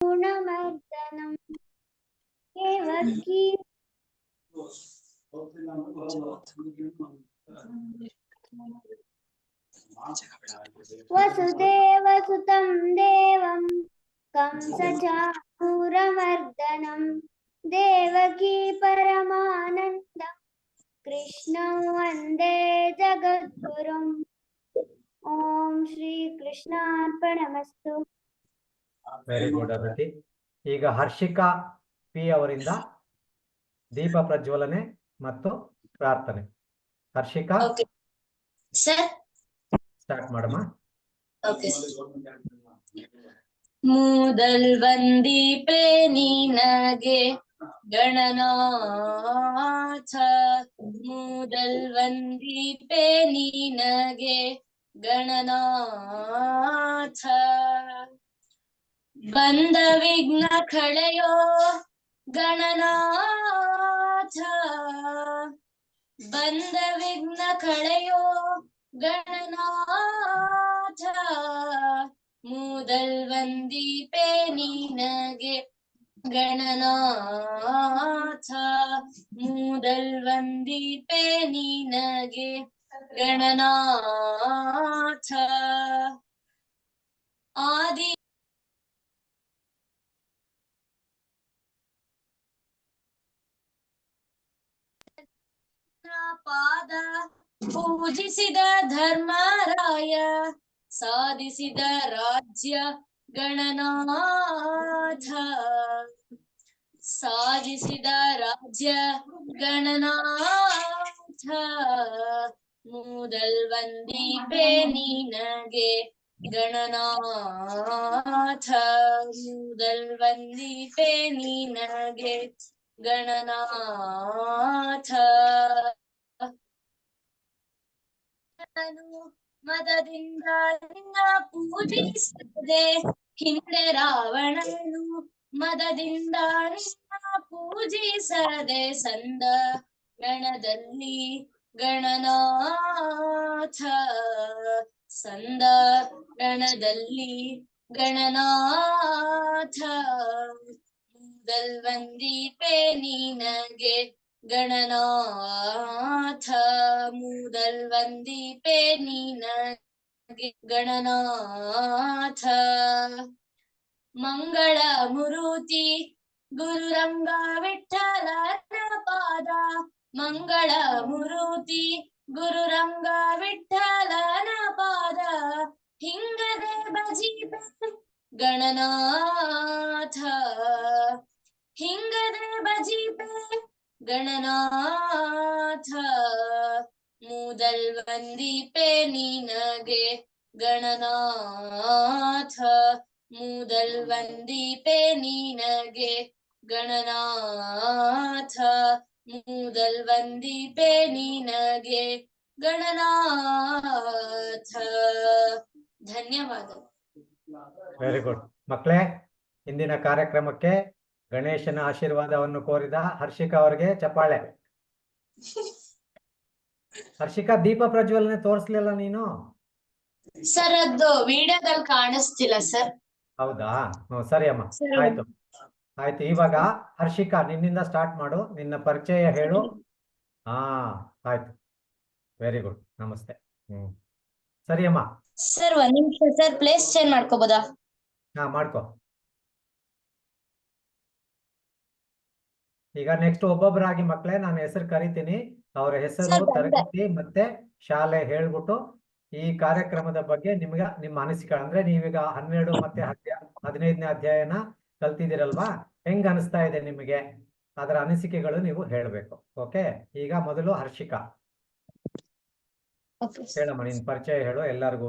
गुणमर्दनं देवकी वसुदेवसुतं देवं कंसचाणूरमर्दनं देवकी परमानन्दं कृष्णं वन्दे जगद्गुरुम् ओम श्री कृष्णार्पणमस्तु। Very good Aditi. ಈಗ ಹರ್ಷಿಕಾ ಪಿ ಅವರಿಂದ ದೀಪ ಪ್ರಜ್ವಲನೆ ಮತ್ತು ಪ್ರಾರ್ಥನೆ. ಹರ್ಷಿಕಾ ಸರ್ ಸ್ಟಾರ್ಟ್ ಮಾಡಮ್ಮ. ಓಕೆ. ಮೂದಲ್ ವಂದೀಪೆ ನಿನಗೆ ಗಣನಾಥ, ಮೂದಲ್ ವಂದೀಪೆ ನಿನಗೆ ಗಣನಾಥ, ಬಂದ ವಿಘ್ನ ಕಳೆಯೋ ಗಣನಾಥ, ಬಂದ ವಿಘ್ನ ಕಳೆಯೋ ಗಣನಾಥ, ಮೂದಲ್ ವಂದೀಪೆ ನಿನಗೆ ಗಣನಾಥ, ಮೂದಲ್ ವಂದೀಪೆ ನಿನಗೆ ಗಣನಾಥ, ಆದಿ ಪಾದ ಪೂಜಿಸಿದ ಧರ್ಮರಾಯ, ಸಾಧಿಸಿದ ರಾಜ್ಯ ಗಣನಾಥ, ಸಾಧಿಸಿದ ರಾಜ್ಯ ಗಣನಾಥ, ಮೂದಲ್ ವಂದೀಪೆ ನಿನಗೆ ಗಣನಾಥ, ಮೂದಲ್ ವಂದೀಪೆ ನಿನಗೆ ಗಣನಾಥ, ಮದದಿಂದ ನಿನ್ನ ಪೂಜಿಸದೆ ಹಿಂದೆ ರಾವಣನು, ಮದದಿಂದ ನಿನ್ನ ಪೂಜಿಸದೆ ಸಂದ ಗಣದಲ್ಲಿ ಗಣನಾಥ, ಸಂದ ಗಣದಲ್ಲಿ ಗಣನಾಥ, ಮೂದಲ್ ವಂದೀಪೆ ನಿನಗೆ ಗಣನಾಥ, ಮೂದಲ್ ವಂದೀಪೆ ನಿನಗೆ ಗಣನಾಥ, ಮಂಗಳ ಮುರುತಿ ಗುರುರಂಗ ವಿಠ್ಠಲನ ಪಾದ, ಮಂಗಳ ಮುರುತಿ ಗುರುರಂಗ ವಿಠ್ಠಲನ ಪಾದ, ಹಿಂಗದೆ ಭಜಿಪೆ ಗಣನಾಥ, ಹಿಂಗದೆ ಭಜಿಪೆ ಗಣನಾಥ, ಮೂದಲ್ ವಂದೀಪೆ ನಿನಗೆ ಗಣನಾಥ, ಮೂದಲ್ ವಂದೀಪೆ ನಿನಗೆ ಗಣನಾಥ, ಮೂದಲ್ ವಂದೀಪೆ ನಿನಗೆ ಗಣನಾಥ. ಧನ್ಯವಾದ. ವೆರಿ ಗುಡ್ ಮಕ್ಕಳೇ. ಇಂದಿನ ಕಾರ್ಯಕ್ರಮಕ್ಕೆ ಗಣೇಶನ ಆಶೀರ್ವಾದವನ್ನು ಕೋರಿದ ಹರ್ಷಿಕಾ ಅವರಿಗೆ ಚಪ್ಪಾಳೆ. ಹರ್ಷಿಕಾ, ದೀಪ ಪ್ರಜ್ವಲನೆ ತೋರಿಸ್ಲಿಲ್ಲ ನೀನು? ಸರ್ ಅದು ವಿಡಿಯೋದಲ್ಲಿ ಕಾಣಿಸ್ತಿಲ್ಲ ಸರ್. ಹೌದಾ? ಸರಿ ಅಮ್ಮ, ಆಯ್ತು ಆಯ್ತು. ಇವಾಗ ಹರ್ಷಿಕಾ ನಿನ್ನಿಂದ ಸ್ಟಾರ್ಟ್ ಮಾಡು, ನಿನ್ನ ಪರಿಚಯ ಹೇಳು. ಹಾ ಆಯ್ತು, ವೆರಿ ಗುಡ್, ನಮಸ್ತೆ. ಸರಿ ಅಮ್ಮ. ಸರ್ ಒಂದ್ ನಿಮಿಷ ಸರ್, ಪ್ಲೇಸ್ ಚೇಂಜ್ ಮಾಡ್ಕೋಬೋದಾ? ಹಾ ಮಾಡ್ಕೋ. ಈಗ ನೆಕ್ಸ್ಟ್ ಒಬ್ಬೊಬ್ಬರಾಗಿ ಮಕ್ಕಳೇ ನಾನು ಹೆಸರು ಕರಿತೀನಿ, ಅವರ ಹೆಸರು, ತರಗತಿ ಮತ್ತೆ ಶಾಲೆ ಹೇಳ್ಬಿಟ್ಟು ಈ ಕಾರ್ಯಕ್ರಮದ ಬಗ್ಗೆ ನಿಮ್ಗೆ ನಿಮ್ಮ ಅನಿಸಿಕೆ, ಅಂದ್ರೆ ನೀವೀಗ 12 ಮತ್ತೆ 15ನೇ ಅಧ್ಯಾಯನ ಕಲ್ತಿದ್ದೀರಲ್ವಾ, ಹೆಂಗ್ ಅನಿಸ್ತಾ ಇದೆ ನಿಮಗೆ, ಅದರ ಅನಿಸಿಕೆಗಳು ನೀವು ಹೇಳ್ಬೇಕು. ಓಕೆ, ಈಗ ಮೊದಲು ಹರ್ಷಿಕಾ ಹೇಳಮ್ಮ, ನಿನ್ ಪರಿಚಯ ಹೇಳು ಎಲ್ಲರಿಗೂ.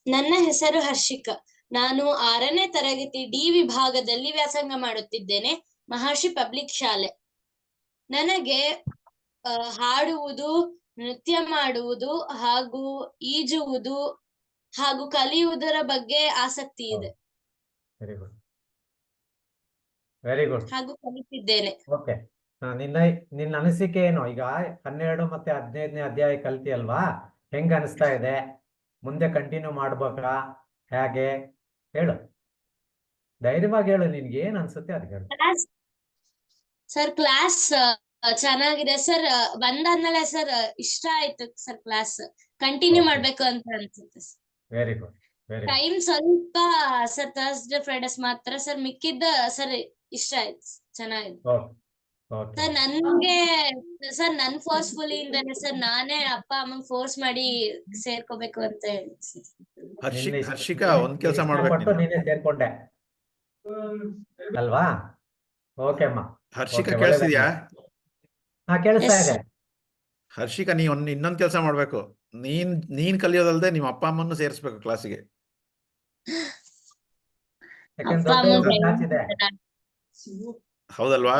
ನನ್ನ ಹೆಸರು ಹರ್ಷಿಕಾ. ನಾನು 6ನೇ ತರಗತಿ ಡಿ ವಿಭಾಗದಲ್ಲಿ ವ್ಯಾಸಂಗ ಮಾಡುತ್ತಿದ್ದೇನೆ, ಮಹರ್ಷಿ ಪಬ್ಲಿಕ್ ಶಾಲೆ. ನನಗೆ ಹಾಡುವುದು, ನೃತ್ಯ ಮಾಡುವುದು ಹಾಗೂ ಈಜುವುದು ಹಾಗೂ ಕಲಿಯುವುದರ ಬಗ್ಗೆ ಆಸಕ್ತಿ ಇದೆ. Very good, very good. ಹಾಗೂ ಕಲಿತಿದ್ದೇನೆ. ಓಕೆ, ನಿನ್ನ ಅನಿಸಿಕೆ ಏನು? ಈಗ 12 ಮತ್ತೆ 15ನೇ ಅಧ್ಯಾಯ ಕಲ್ತಿಯಲ್ವಾ, ಹೆಂಗ ಅನಿಸ್ತಾ ಇದೆ? ಮುಂದೆ ಕಂಟಿನ್ಯೂ ಮಾಡ್ಬೇಕಾ ಹೇಗೆ ಹೇಳು? ಧೈರ್ಯವಾಗಿ ಹೇಳು, ನಿನ್ಗೆ ಏನ್ ಅನ್ಸುತ್ತೆ ಅದ್ ಹೇಳು. ಸರ್ ಕ್ಲಾಸ್ ಚೆನ್ನಾಗಿದೆ ಸರ್. ಬಂದಾದ್ಮೇಲೆ ಸರ್ ಇಷ್ಟ ಆಯ್ತು ಸರ್. Class continue Okay. ಮಾಡ್ಬೇಕು ಅಂತ ಅನ್ಸುತ್ತೆ sir. Very good, very good. Time ಸ್ವಲ್ಪ ಸರ್ ಥರ್ಸ್ಡೇ ಫ್ರೈಡೇಸ್ ಮಾತ್ರ ಸರ್, ಮಿಕ್ಕಿದ್ದ ಸರ್ ಇಷ್ಟ ಆಯ್ತು, ಚೆನ್ನಾಗಿದೆ ಓಕೆ ಸರ್. ನನ್ಗೆ ಸರ್ ನನ್ ಫೋರ್ಸ್ಫುಲಿ ಇಂದಾನೆ ಸರ್, ನಾನೇ ಅಪ್ಪ ಅಮ್ಮಂಗ್ ಫೋರ್ಸ್ ಮಾಡಿ ಸೇರ್ಕೋಬೇಕು ಅಂತ ಹೇಳಿ ಸರ್. ಹರ್ಷಿಕಾ ಒಂದ್ ಕೆಲಸ ಮಾಡ್ಬೇಕು ಇಷ್ಟಪಟ್ಟು ನೀನೇ ಸೇರ್ಕೊಂಡೆ ಅಲ್ವಾ? ಓಕೆ ಅಮ್ಮ. ಹರ್ಷಿಕಾ Okay, ಕೇಳಿಸ್ತಿದ್ಯಾ? ಹಾ, ಕೇಳಿಸ್ತಾ Yes, ಇದೆ. ಹರ್ಷಿಕಾ ನೀ ಇನ್ನೊಂದ್ ಕೆಲಸ ಮಾಡ್ಬೇಕು. ನೀನ್ ಕಲಿಯೋದಲ್ದೆ ನಿಮ್ಮ ಅಪ್ಪ ಅಮ್ಮನ್ನು ಸೇರಿಸ್ಬೇಕು ಕ್ಲಾಸಿಗೆ. ಯಾಕಂದ್ರೆ ಅಪ್ಪ ದೊಡ್ಡ ಅಮ್ಮ ಬ್ಯಾಚ್ ಇದೆ. ಹೌದಲ್ವಾ?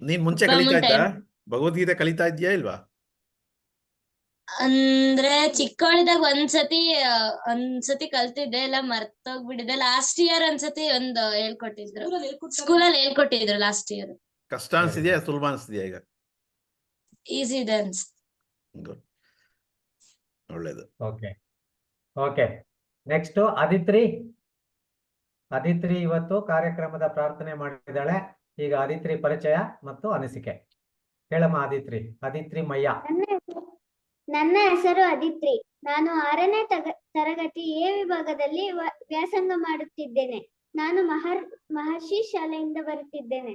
ನೀನ್ ಮುಂಚೆ ಅಪ್ಪ ಅಮ್ಮನ್ ಕಲಿತಾ ಇದ್ದ time- ಭಗವದ್ಗೀತೆ ಕಲಿತಾ ಇದ್ಯಾ ಇಲ್ವಾ? ಅಂದ್ರೆ ಚಿಕ್ಕವಳಿದಾಗ ಒಂದ್ಸತಿ ಕಲ್ತಿದ್ದೆ, ಎಲ್ಲ ಮರ್ತೋಗ್ಬಿಟ್ಟಿದೆ. ಲಾಸ್ಟ್ ಇಯರ್ ಒಂದ್ಸತಿ ಹೇಳ್ಕೊಟ್ಟಿದ್ರು, ಸ್ಕೂಲಲ್ಲಿ ಹೇಳ್ಕೊಟ್ಟಿದ್ರು ಲಾಸ್ಟ್ ಇಯರ್. ಕಷ್ಟ ಅನ್ಸಿದ್ಯಾ ಸುಲಭ ಅನ್ಸಿದ್ಯಾ ಈಗ? ಈಸಿ ಇದೆ ಅನ್ಸ್. Good. ಒಳ್ಳೇದು. Okay okay. ನೆಕ್ಸ್ಟ್ ಅದಿತ್ರಿ. ಅದಿತ್ರಿ ಇವತ್ತು ಕಾರ್ಯಕ್ರಮದ ಪ್ರಾರ್ಥನೆ ಮಾಡಿದ್ದಾಳೆ. ಈಗ ಅದಿತ್ರಿ ಪರಿಚಯ ಮತ್ತು ಅನಿಸಿಕೆ ಹೇಳಮ್ಮ. ಅದಿತ್ರಿ ಮಯ್ಯ. ನನ್ನ ಹೆಸರು ಅದಿತ್ರಿ. ನಾನು 6ನೇ ತರಗತಿ ಎ ವಿಭಾಗದಲ್ಲಿ ವ್ಯಾಸಂಗ ಮಾಡುತ್ತಿದ್ದೇನೆ. ನಾನು ಮಹರ್ಷಿ ಶಾಲೆಯಿಂದ ಬರುತ್ತಿದ್ದೇನೆ.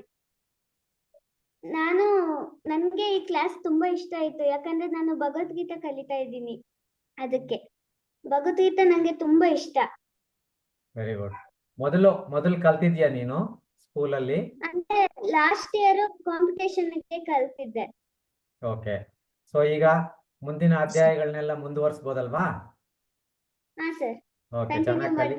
ನನ್ಗೆ ಈ ಕ್ಲಾಸ್ ತುಂಬಾ ಇಷ್ಟ ಆಯ್ತು, ಯಾಕಂದ್ರೆ ನಾನು ಭಗವದ್ಗೀತೆ ಕಲಿತಾ ಇದ್ದೀನಿ. ಅದಕ್ಕೆ ಭಗವದ್ಗೀತೆ ನಂಗೆ ತುಂಬಾ ಇಷ್ಟ. Very good. ಮೊದಲು ಕಲ್ತಿದ್ಯಾ ನೀನು ಸ್ಕೂಲಲ್ಲಿ? ಅಂದ್ರೆ ಲಾಸ್ಟ್ ಇಯರ್ ಕಾಂಪಿಟೇಷನ್ ಕಲ್ತಿದ್ದೆ. ಓಕೆ. ಸೊ ಈಗ ಮುಂದಿನ ಅಧ್ಯಾಯಗಳನ್ನೆಲ್ಲ ಮುಂದುವರಿಸಬಹುದಲ್ವಾ? ಹಾ ಸರ್. ಓಕೆ, ಕಂಟಿನ್ಯೂ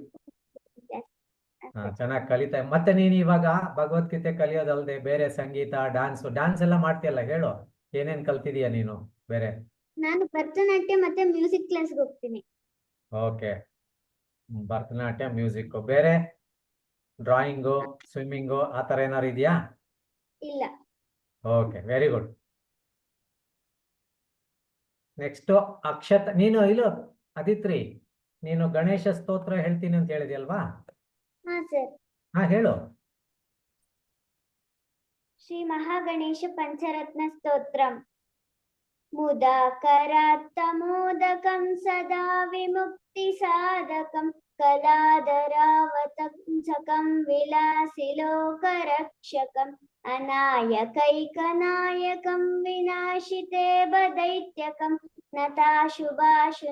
ಚೆನ್ನಾಗಿ ಕಲಿತಾ. ಮತ್ತೆ ನೀನು ಇವಾಗ ಭಗವದ್ಗೀತೆ ಕಲಿಯೋದಲ್ದೆ ಬೇರೆ ಸಂಗೀತ, ಡ್ಯಾನ್ಸ್ ಎಲ್ಲ ಮಾಡ್ತೀಯಲ್ಲ, ಹೇಳು ಏನೇನ್ ಕಲ್ತಿದೀಯ ನೀನು ಬೇರೆ? ನಾನು ಭರತನಾಟ್ಯ ಮತ್ತೆ ಮ್ಯೂಸಿಕ್ ಕ್ಲಾಸ್ಗೆ ಹೋಗ್ತೀನಿ. ಓಕೆ, ಭರತನಾಟ್ಯ, ಮ್ಯೂಸಿಕ್, ಬೇರೆ ಡ್ರಾಯಿಂಗು, ಸ್ವಿಮ್ಮಿಂಗು ಆ ತರ ಏನಾರು ಇದೆಯಾ? ಇಲ್ಲ. Okay, very good. ನೆಕ್ಸ್ಟ್ ಅಕ್ಷತ. ನೀನು ಅದಿತ್ರಿ, ನೀನು ಗಣೇಶ ಸ್ತೋತ್ರ ಹೇಳ್ತೀನಿ ಅಂತ ಹೇಳಿದ್ಯಲ್ವಾ? ಹಾ ಸರ್. ಹಾ, ಹೇಳು. ಶ್ರೀ ಮಹಾಗಣೇಶ ಪಂಚರತ್ನ ಸ್ತೋತ್ರಂ. ಮುದಾಕರಾತ್ತಮೋದಕಂ ಸದಾ ವಿಮುಕ್ತಿ ಸಾಧಕಂ ಕಲಾಧರಾವತಂಸಕಂ ವಿಲಾಸಿ ಲೋಕರಕ್ಷಕಂ ಅನಾಯಕೈಕನಾಯಕಂ ವಿನಾಶಿತೆ ಬದೈತ್ಯಕಂ ನತಾಶುಭಾಶುನಾಶಕಂ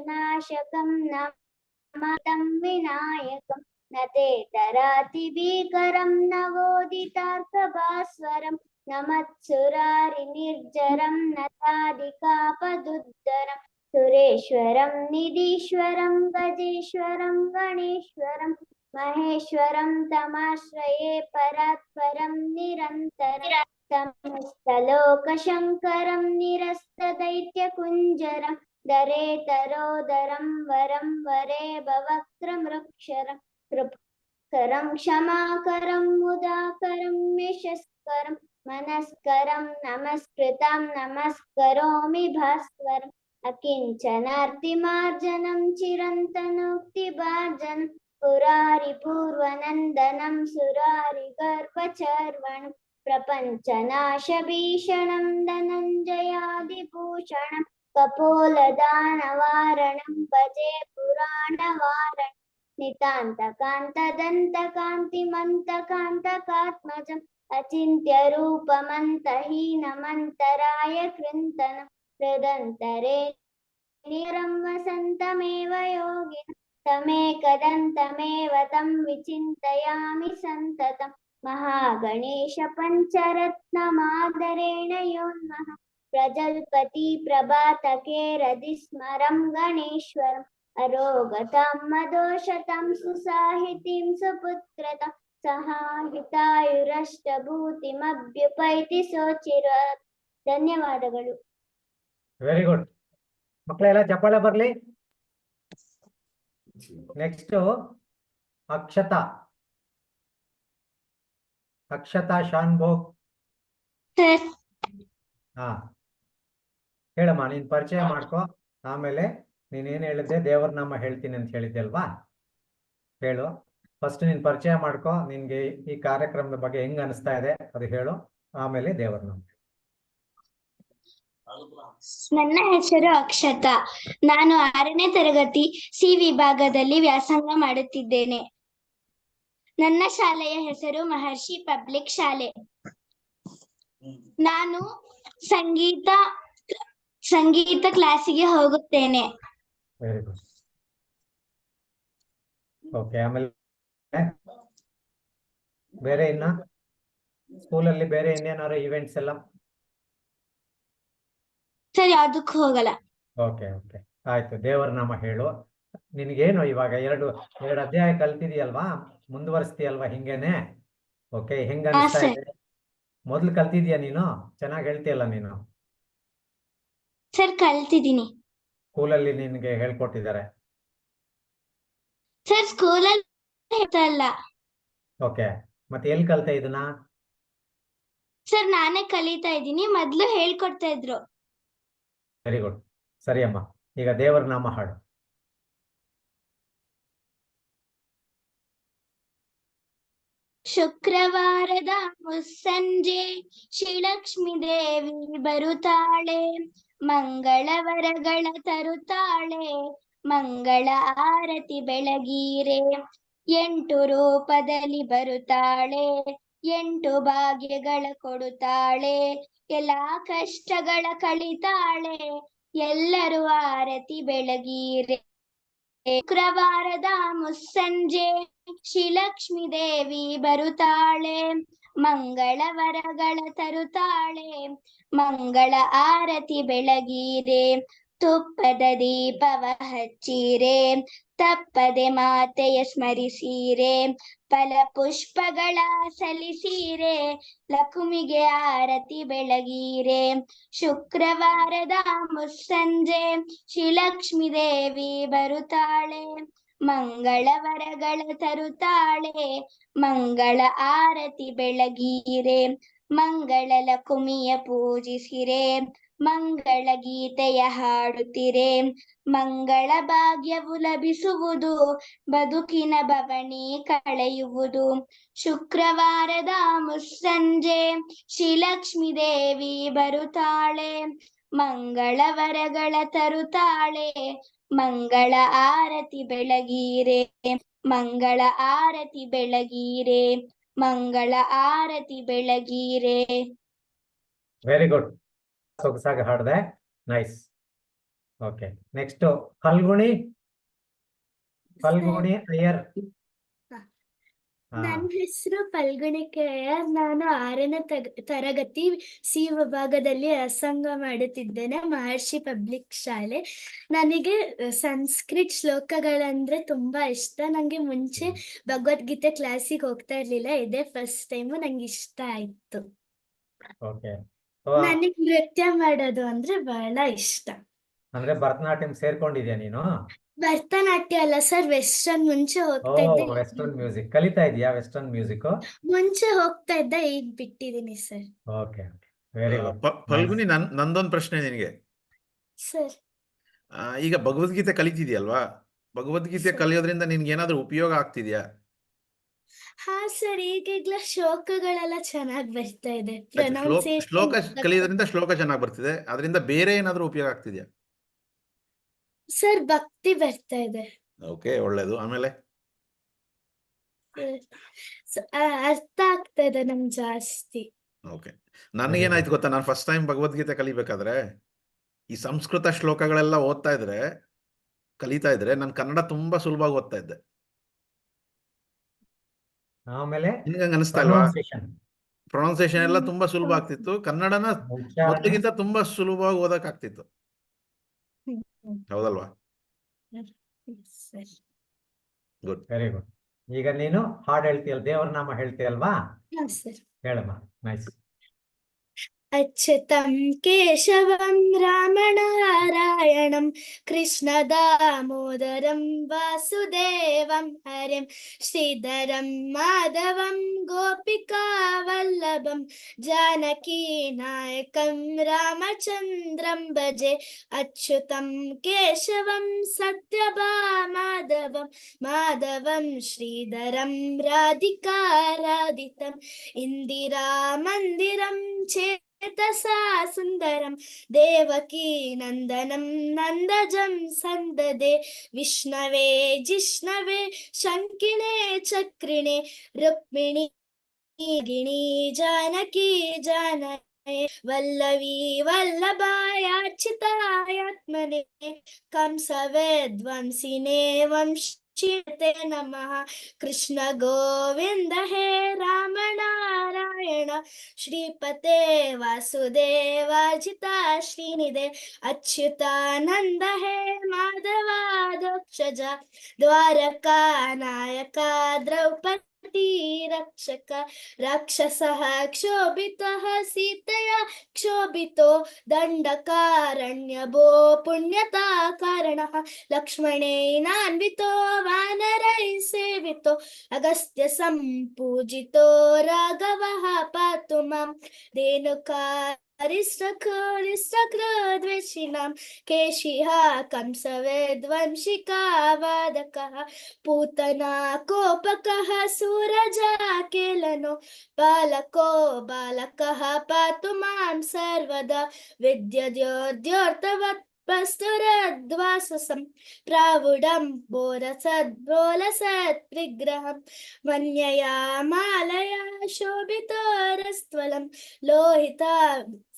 ನಮಾತಂ ವಿನಾಯಕಂ ನತೆ ತರಾತಿ ಭೀಕರಂ ನವೋದಿತಾರ್ಕಭಾಸ್ವರಂ ನಮತ್ಸುರಾರಿ ನಿರ್ಜರಂ ನತಾದಿಕಾಪದುದ್ದರಂ ಸುರೇಶ್ವರಂ ನಿಧೀಶ್ವರಂ ಗಜೇಶ್ವರಂ ಗಣೇಶ್ವರಂ ಮಹೇಶ್ವರಂ ತಮಾಶ್ರಯೇ ಪರಾತ್ಪರಂ ನಿರಂತರಂ ಸಮಸ್ತಲೋಕಶಂಕರಂ ನಿರಸ್ತದೈತ್ಯಕುಂಜರಂ ದರೇತರೋದರಂ ವರಂ ವರೇ ಭವಕ್ರಮೃಕ್ಷರಂ ಕೃಪಕರಂ ಕ್ಷಮಾಕರಂ ಮುದಾಕರಂ ಯಶಸ್ಕರಂ ಮನಸ್ಕರಂ ನಮಸ್ಕೃತಂ ನಮಸ್ಕರೋಮಿ ಭಾಸ್ವರಂ ಅಕಿಂಚನಾರ್ತಿಮಾರ್ಜನಂ ಚಿರಂತನೋಕ್ತಿಭಾರ್ಜನಂ ಪುರಾರಿ ಪೂರ್ವನಂದನಂ ಸುರಾರಿ ಗರ್ಭಚರ್ವಣಂ ಪ್ರಪಂಚನಾಶಭೀಷಣಂ ಧನಂಜಯಾದಿಭೂಷಣಂ ಕಪೋಲದಾನವಾರಣಂ ಭಜೆ ಪುರಾಣವಾರಣಂ ನಿತಾಂತಕಾಂತದಂತಕಾಂತಿಮಂತಕಾಂತಕಾತ್ಮಜಂ ಅಚಿಂತ್ಯ ರೂಪಮಂತಹೀನಮಂತರಾಯ ಕೃಂತನಂ ಹೃದಂತರೇ ನಿರಂ ವಸಂತಮೇವ ಯೋಗಿನಂ ತಮೇಕದಂತಮೇವ ತಂ ವಿಚಿಂತಯಾಮಿ ಸಂತತಂ ಮಹಾಗಣೇಶ ಪಂಚರತ್ನಮಾದರೇಣ ಯೋನ್ಮಃ ಪ್ರಜಲ್ಪತಿ ಪ್ರಭಾತಕೆ ರದಿಸ್ಮರಂ ಗಣೇಶ್ವರಂ ಅರೋಗತಾಂ ಮದೋಷತಾಂ ಸುಸಾಹಿತಿಂ ಸುಪುತ್ರತಾಂ ಸಹಾಹಿತಾಯುರಷ್ಟಭೂತಿಮಭ್ಯುಪೈತಿ ಸೋಚಿರಾತ್. ಧನ್ಯವಾದಗಳು. ವೆರಿ ಗುಡ್ ಮಕ್ಕಳೆಲ್ಲ, ಚಪ್ಪಾಳೆ ಬರ್ಲಿ. ನೆಕ್ಸ್ಟ್ ಅಕ್ಷತಾ ಶಾನ್ಭೋಗ್. ಹಾ, ಹೇಳಮ್ಮ, ನೀನ್ ಪರಿಚಯ ಮಾಡ್ಕೊ. ಆಮೇಲೆ ನೀನೇನ್ ಹೇಳಿದ್ದೆ, ದೇವರ ನಾಮ ಹೇಳ್ತೀನಿ ಅಂತ ಹೇಳಿದ್ದೆ ಅಲ್ವಾ? ಹೇಳು. ಫಸ್ಟ್ ನೀನ್ ಪರಿಚಯ ಮಾಡ್ಕೊ, ನಿನ್ಗೆ ಈ ಕಾರ್ಯಕ್ರಮದ ಬಗ್ಗೆ ಹೆಂಗ್ ಅನಿಸ್ತಾ ಇದೆ ಅದು ಹೇಳು, ಆಮೇಲೆ ದೇವರನಾಮ. ನನ್ನ ಹೆಸರು ಅಕ್ಷತಾ. ನಾನು 6ನೇ ತರಗತಿ ಸಿ ವಿಭಾಗದಲ್ಲಿ ವ್ಯಾಸಂಗ ಮಾಡುತ್ತಿದ್ದೇನೆ. ನನ್ನ ಶಾಲೆಯ ಹೆಸರು ಮಹರ್ಷಿ ಪಬ್ಲಿಕ್ ಶಾಲೆ. ನಾನು ಸಂಗೀತ ಕ್ಲಾಸಿಗೆ ಹೋಗುತ್ತೇನೆ. Very good. ಓಕೆ, ಆಮೇಲೆ ಬೇರೆ ಇನ್ನ ಸ್ಕೂಲಲ್ಲಿ ಬೇರೆ ಇನ್ನೇನಾದ್ರು ಇವೆಂಟ್ಸ್ ಎಲ್ಲ? ಸರ್, ಯಾವ್ದಕ್ಕೂ ಹೋಗಲ್ಲ. ಓಕೆ ಓಕೆ, ಆಯ್ತು. ದೇವರ ನಾಮ ಹೇಳು. ನಿನಗೇನು ಇವಾಗ ಎರಡು ಅಧ್ಯಾಯ ಕಲ್ತಿದೀಯಲ್ವಾ, ಮುಂದುವರಿಸ್ತೀಯಲ್ವಾ ಹಿಂಗೇನೆ? ಓಕೆ, ಹೆಂಗ ಅನಿಸ್ತಾ ಸರ್. ಇದೆ? ಮೊದ್ಲು ಕಲ್ತಿದ್ಯಾ ನೀನು? ಚೆನ್ನಾಗಿ ಹೇಳ್ತೀಯಲ್ಲ ನೀನು. ಸರ್, ಕಲ್ತಿದ್ದೀನಿ. ಸ್ಕೂಲಲ್ಲಿ ನಿನ್ಗೆ ಹೇಳ್ಕೊಟ್ಟಿದ್ದಾರೆ? ಸರ್, ಸ್ಕೂಲಲ್ಲಿ ಹೇಳ್ತಲ್ಲ. ಓಕೆ, ಮತ್ತೆ ಎಲ್ಲಿ ಕಲ್ತೆ ಇದನ್ನ? ಸರ್, ನಾನೇ ಕಲಿತಾ ಇದ್ದೀನಿ. ಮೊದ್ಲು ಹೇಳ್ಕೊಡ್ತಾ ಇದ್ರು. ವೆರಿ ಗುಡ್, ಸರಿ ಅಮ್ಮ. ಈಗ ದೇವರ ನಾಮ ಹಾಡು. ಶುಕ್ರವಾರದ ಮುಸ್ಸಂಜೆ ಶ್ರೀಲಕ್ಷ್ಮೀ ದೇವಿ ಬರುತ್ತಾಳೆ, ಮಂಗಳವರಗಳ ತರುತ್ತಾಳೆ, ಮಂಗಳ ಆರತಿ ಬೆಳಗೀರೆ. 8 ರೂಪದಲ್ಲಿ ಬರುತ್ತಾಳೆ, 8 ಭಾಗ್ಯಗಳ ಕೊಡುತ್ತಾಳೆ, ಎಲ್ಲಾ ಕಷ್ಟಗಳ ಕಳಿತಾಳೆ, ಎಲ್ಲರೂ ಆರತಿ ಬೆಳಗೀರೆ. ಶುಕ್ರವಾರದ ಮುಸ್ಸಂಜೆ ಶ್ರೀಲಕ್ಷ್ಮೀ ದೇವಿ ಬರುತ್ತಾಳೆ, ಮಂಗಳವರಗಳ ತರುತ್ತಾಳೆ, ಮಂಗಳ ಆರತಿ ಬೆಳಗೀರೆ. ತುಪ್ಪದ ದೀಪವ ಹಚ್ಚಿರೆ, ತಪ್ಪದೆ ಮಾತೆಯ ಸ್ಮರಿಸಿರೆ, ಫಲ ಪುಷ್ಪಗಳ ಸಲ್ಲಿಸಿರೆ, ಲಕ್ಷ್ಮಿಗೆ ಆರತಿ ಬೆಳಗೀರೆ. ಶುಕ್ರವಾರದ ಮುಸ್ಸಂಜೆ ಶ್ರೀಲಕ್ಷ್ಮೀ ದೇವಿ ಬರುತ್ತಾಳೆ, ಮಂಗಳವರಗಳ ತರುತ್ತಾಳೆ, ಮಂಗಳ ಆರತಿ ಬೆಳಗೀರೆ. ಮಂಗಳ ಲಕ್ಷ್ಮಿಯ ಪೂಜಿಸಿರೆ, ಮಂಗಳ ಗೀತೆಯ ಹಾಡುತ್ತಿರೆ, ಮಂಗಳ ಭಾಗ್ಯವು ಲಭಿಸುವುದು, ಬದುಕಿನ ಬವಣೆ ಕಳೆಯುವುದು. ಶುಕ್ರವಾರದ ಮುಸ್ಸಂಜೆ ಶ್ರೀಲಕ್ಷ್ಮೀ ದೇವಿ ಬರುತ್ತಾಳೆ, ಮಂಗಳವರಗಳ ತರುತ್ತಾಳೆ, ಮಂಗಳ ಆರತಿ ಬೆಳಗೀರೆ, ಮಂಗಳ ಆರತಿ ಬೆಳಗೀರೆ, ಮಂಗಳ ಆರತಿ ಬೆಳಗೀರೆ. ವೆರಿ ಗುಡ್, ಸೊಗಸಾಗಿ ಹಾಡ್ದೆ. Nice. Okay, next Falguni Iyer. ನನ್ನ ಹೆಸರು ಫಲ್ಗುಣಿ ಕೆಆರ್. ನಾನು 6ನೇ ತರಗತಿ ಸಿ ವಿಭಾಗದಲ್ಲಿ ವ್ಯಾಸಂಗ ಮಾಡುತ್ತಿದ್ದೇನೆ, ಮಹರ್ಷಿ ಪಬ್ಲಿಕ್ ಶಾಲೆ. ನನಗೆ ಸಂಸ್ಕೃತ್ ಶ್ಲೋಕಗಳಂದ್ರೆ ತುಂಬಾ ಇಷ್ಟ. ನಂಗೆ ಮುಂಚೆ ಭಗವದ್ಗೀತೆ ಕ್ಲಾಸಿಗೆ ಹೋಗ್ತಾ ಇರ್ಲಿಲ್ಲ, ಇದೇ ಫಸ್ಟ್ ಟೈಮು. ನಂಗೆ ಇಷ್ಟ ಆಯ್ತು. ಓಕೆ, ನನಗೆ ನೃತ್ಯ ಮಾಡೋದು ಅಂದ್ರೆ ಬಹಳ ಇಷ್ಟ. ಅಂದ್ರೆ ಭರತನಾಟ್ಯಂ ಸೇರ್ಕೊಂಡಿದ್ಯಾ ನೀನು? ಭರತನಾಟ್ಯ ಅಲ್ಲ ಸರ್, ವೆಸ್ಟರ್ನ್. ಮುಂಚೆ ಹೋಗ್ತಾ ಇದ್ದೆ, ವೆಸ್ಟರ್ನ್ ಮ್ಯೂಸಿಕ್ ಕಲಿತಾ ಇದೀಯಾ? ವೆಸ್ಟರ್ನ್ ಮ್ಯೂಸಿಕ್ ಮುಂಚೆ ಹೋಗ್ತಾ ಇದ್ದೆ, ಈಗ ಬಿಟ್ಟಿದ್ದೀನಿ sir. Okay, very good. Falguni, ನಂದೊಂದು ಪ್ರಶ್ನೆ ನಿನಗೆ. ಸರ್, ಈಗ ಭಗವದ್ಗೀತೆ ಕಲಿತಿದ್ಯಲ್ವಾ? ಭಗವದ್ಗೀತೆ ಕಲಿಯೋದ್ರಿಂದ ನಿನ್ಗೆ ಏನಾದ್ರೂ ಉಪಯೋಗ ಆಗ್ತಿದ್ಯಾ? ಹಾ ಸರ್, ಈಗೀಗ್ಲ ಶ್ಲೋಕಗಳೆಲ್ಲ ಚೆನ್ನಾಗಿ ಬರ್ತಾ ಇದೆ. ಶ್ಲೋಕ ಕಲಿಯೋದ್ರಿಂದ ಶ್ಲೋಕ ಚೆನ್ನಾಗಿ ಬರ್ತಿದೆ, ಅದರಿಂದ ಬೇರೆ ಏನಾದ್ರೂ ಉಪಯೋಗ ಆಗ್ತಿದ್ಯಾ? ಸರ್, ಭಕ್ತಿ ಬರ್ತಾ ಇದೆ. ಓಕೆ, ಒಳ್ಳೇದು. ಆಮೇಲೆ ಅರ್ಥ ಆಗ್ತಾ ಇದೆ ನಮ್ಗೆ ಜಾಸ್ತಿ. ಓಕೆ, ನನಗೇನಾಯ್ತು ಗೊತ್ತಾ, ನಾನು ಫಸ್ಟ್ ಟೈಮ್ ಭಗವದ್ಗೀತೆ ಕಲಿಬೇಕಾದ್ರೆ ಈ ಸಂಸ್ಕೃತ ಶ್ಲೋಕಗಳೆಲ್ಲ ಕಲಿತಾ ಇದ್ರೆ ನಾನು ಕನ್ನಡ ತುಂಬಾ ಸುಲಭವಾಗಿ ಓದ್ತಾ ಇದ್ದೆ. ಆಮೇಲೆ ನಿನ್ಗೆ ಅನಿಸ್ತಾ ಇಲ್ವಾ? ಪ್ರೊನೌನ್ಸಿಯೇಷನ್ ಎಲ್ಲ ತುಂಬಾ ಸುಲಭ ಆಗ್ತಿತ್ತು, ಕನ್ನಡನ ಮೊದಲಿಗಿಂತ ತುಂಬಾ ಸುಲಭವಾಗಿ ಓದಕ್ ಆಗ್ತಿತ್ತು. ಹೌದಲ್ವಾ? Good, very good. ಈಗ ನೀನು ಹಾಡು ಹೇಳ್ತೀಯಲ್ಲ, ದೇವರ ನಾಮ ಹೇಳ್ತೀಯಲ್ವಾ? ಸರ್, ಹೇಳಮ್ಮ. ನೈಸ್. अच्युतं केशवं रामनारायणं कृष्णदामोदरं वासुदेवं हरिं श्रीधरं माधवं गोपिकावल्लभं जानकीनायकं रामचन्द्रं भजे अच्युतं केशवं सत्यभामाधवं माधवं श्रीधरं राधिकाराधितम् इन्दिरामन्दिरं चेतसा सुन्दरं देवकी नन्दनं नन्दजं सन्ददे विष्णवे जिष्णवे शङ्किने चक्रिणे रुक्मिणी गिणी जानकी जानये वल्लवी वल्लभायार्चितायात्मने कंसवेद्वंसिने वंशीते नमः कृष्ण गोविन्द हे राम नारायण श्रीपते वासुदेवाजिता श्रीनिधे अच्युतानंद हे माधवादोक्षजा द्वारका नायका द्रौपदी रक्षक राक्षसः क्षोभितः सीतया क्षोभितो दण्डकारण्यभो पुण्यता कारणः लक्ष्मणेनान्वितो वानरैः सेवितो अगस्त्य सम्पूजितो राघवः पातु मां धेनुकारिष्टकृद्वेषिणां केशिः कंसवेद्वंशिका वादकः पूतना कोपकः सूरजाकेलनो बालको बालकः पातु मां सर्वदा विद्युद्योद्योर्तवत् पस्तुरद्वाससं प्रावुडं बोलसद्विग्रहं वन्यया मालया शोभितोरस्त्वलं लोहिता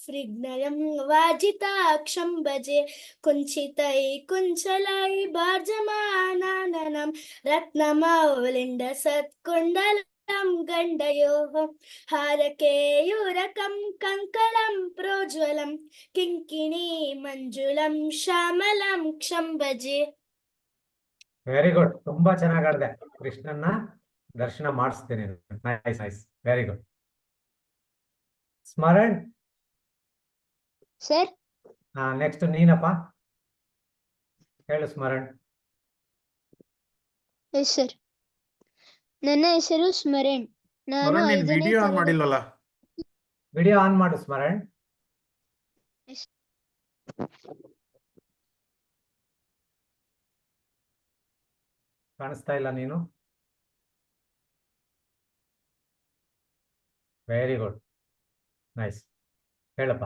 फ्रिग्नयं वाजिताक्षं भजे कुञ्चितै कुञ्चलै भार्जमानाननं रत्नमौलिण्डसत्कुण्डलं गण्डयोः हारकेयूरकं कङ्कणं प्रोज्वलं किङ्किणी ಮಂಜುಳಂ ಶ್ಯಾಮಲಂ ಕ್ಷಂಭಜೆ. ವೆರಿ ಗುಡ್, ತುಂಬಾ ಚೆನ್ನಾಗಿ ಆಡಿದೆ. ಕೃಷ್ಣನ್ನ ದರ್ಶನ ಮಾಡಿಸ್ತೀನಿ. Nice nice, very good. Smaran, sir next ನೀನಪ್ಪ, ಹೇಳು ಸ್ಮರಣ್. Yes sir. ನನ್ನ ಹೆಸರು ಸ್ಮರಣ್. ನಾನು ನೀನ್ 5ನೇ ವಿಡಿಯೋ ಆನ್ ತರಗತಿ. ಮಾಡಿಲ್ವಲ್ಲ? ವಿಡಿಯೋ ಆನ್ ಮಾಡು ಸ್ಮರಣ್. ಕಾಣಿಸ್ತಾ ಇಲ್ಲ ನೀನು. ವೆರಿ ಗುಡ್, ನೈಸ್, ಹೇಳಪ್ಪ.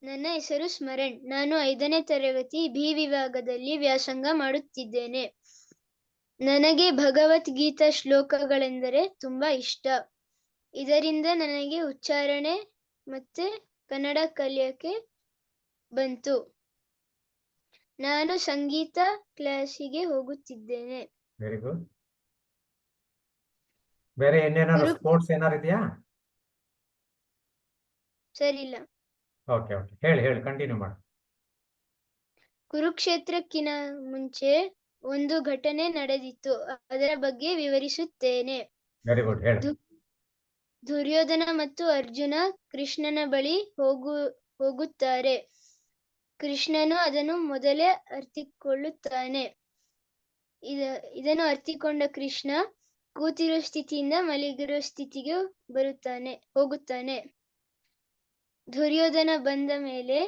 ನನ್ನ ಹೆಸರು ಸ್ಮರಣ್. ನಾನು 5ನೇ ತರಗತಿ ಬಿ ವಿಭಾಗದಲ್ಲಿ ವ್ಯಾಸಂಗ ಮಾಡುತ್ತಿದ್ದೇನೆ. ನನಗೆ ಭಗವದ್ಗೀತಾ ಶ್ಲೋಕಗಳೆಂದರೆ ತುಂಬಾ ಇಷ್ಟ. ಇದರಿಂದ ನನಗೆ ಉಚ್ಚಾರಣೆ ಮತ್ತೆ ಕನ್ನಡ ಕಲಿಯಕ್ಕೆ ಬಂತು. ನಾನು ಸಂಗೀತ ಕ್ಲಾಸಿಗೆ ಹೋಗುತ್ತಿದ್ದೇನೆ. Very good. ಬೇರೆ ಏನೇನಾದ್ರು ಸ್ಪೋರ್ಟ್ಸ್ ಏನಾರು ಇದೆಯಾ? ಸರಿಲ್ಲ. ಓಕೆ ಓಕೆ, ಹೇಳಿ ಹೇಳಿ, ಕಂಟಿನ್ಯೂ ಮಾಡು. ಕುರುಕ್ಷೇತ್ರಕ್ಕಿಂತ ಮುಂಚೆ ಒಂದು ಘಟನೆ ನಡೆದಿತ್ತು. ಅದರ ಬಗ್ಗೆ ವಿವರಿಸುತ್ತೇನೆ. ವೆರಿ ಗುಡ್, ಹೇಳು. ದುರ್ಯೋಧನ ಮತ್ತು ಅರ್ಜುನ ಕೃಷ್ಣನ ಬಳಿ ಹೋಗುತ್ತಾರೆ. ಕೃಷ್ಣನು ಅದನ್ನು ಮೊದಲೇ ಅರ್ಥಿಕೊಳ್ಳುತ್ತಾನೆ. ಇದನ್ನು ಅರ್ಥಿಕೊಂಡ ಕೃಷ್ಣ ಕೂತಿರೋ ಸ್ಥಿತಿಯಿಂದ ಮಲಗಿರೋ ಸ್ಥಿತಿಗೆ ಹೋಗುತ್ತಾನೆ. ದುರ್ಯೋಧನ ಬಂದ ಮೇಲೆ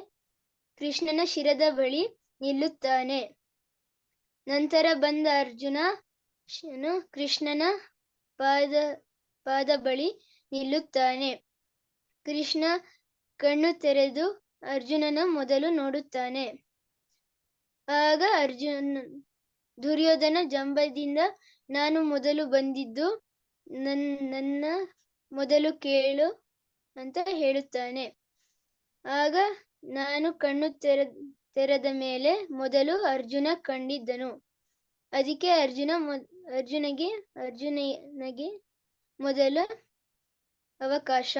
ಕೃಷ್ಣನ ಶಿರದ ಬಳಿ ನಿಲ್ಲುತ್ತಾನೆ. ನಂತರ ಬಂದ ಅರ್ಜುನ ಕೃಷ್ಣನ ಪಾದ ಬಳಿ ನಿಲ್ಲುತ್ತಾನೆ. ಕೃಷ್ಣ ಕಣ್ಣು ತೆರೆದು ಅರ್ಜುನನ ಮೊದಲು ನೋಡುತ್ತಾನೆ. ಆಗ ದುರ್ಯೋಧನ ಜಂಬದಿಂದ ನಾನು ಮೊದಲು ಬಂದಿದ್ದು, ನನ್ನ ಮೊದಲು ಕೇಳು ಅಂತ ಹೇಳುತ್ತಾನೆ. ಆಗ ನಾನು ಕಣ್ಣು ತೆರೆದ ಮೇಲೆ ಮೊದಲು ಅರ್ಜುನ ಕಂಡಿದ್ದನು. ಅದಕ್ಕೆ ಅರ್ಜುನನಿಗೆ ಮೊದಲ ಅವಕಾಶ.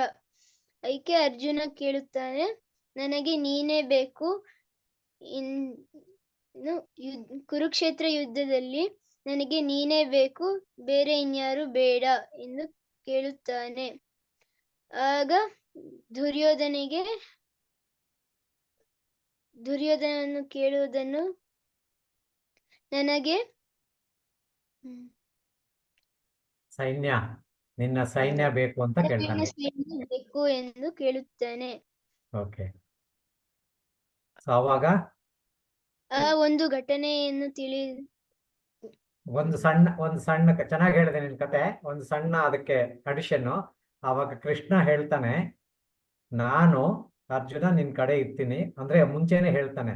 ಅದಕ್ಕೆ ಅರ್ಜುನ ಕೇಳುತ್ತಾನೆ, ನನಗೆ ನೀನೇ ಬೇಕು, ಕುರುಕ್ಷೇತ್ರ ಯುದ್ಧದಲ್ಲಿ ನನಗೆ ನೀನೇ ಬೇಕು, ಬೇರೆ ಇನ್ಯಾರು ಬೇಡ ಎಂದು ಕೇಳುತ್ತಾನೆ. ಆಗ ದುರ್ಯೋಧನನು ಕೇಳುವುದನ್ನು ನನಗೆ ಸೈನ್ಯ, ನಿನ್ನ ಸೈನ್ಯ ಬೇಕು ಅಂತ ಕೇಳ್ತಾನೆ. ಸೈನ್ಯ ಬೇಕು ಎಂದು ಕೇಳುತ್ತಾನೆ. ಓಕೆ. ಸೊ ಅವಾಗ ಆ ಒಂದು ಘಟನೆಯನ್ನು ಒಂದು ಸಣ್ಣ ಚೆನ್ನಾಗಿ ಹೇಳಿದೆ ನಿನ್ ಕತೆ. ಒಂದು ಸಣ್ಣ ಅದಕ್ಕೆ ಅಡಿಷನ್. ಅವಾಗ ಕೃಷ್ಣ ಹೇಳ್ತಾನೆ, ನಾನು ಅರ್ಜುನ ನಿನ್ ಕಡೆ ಇರ್ತೀನಿ ಅಂದ್ರೆ ಮುಂಚೆನೆ ಹೇಳ್ತಾನೆ,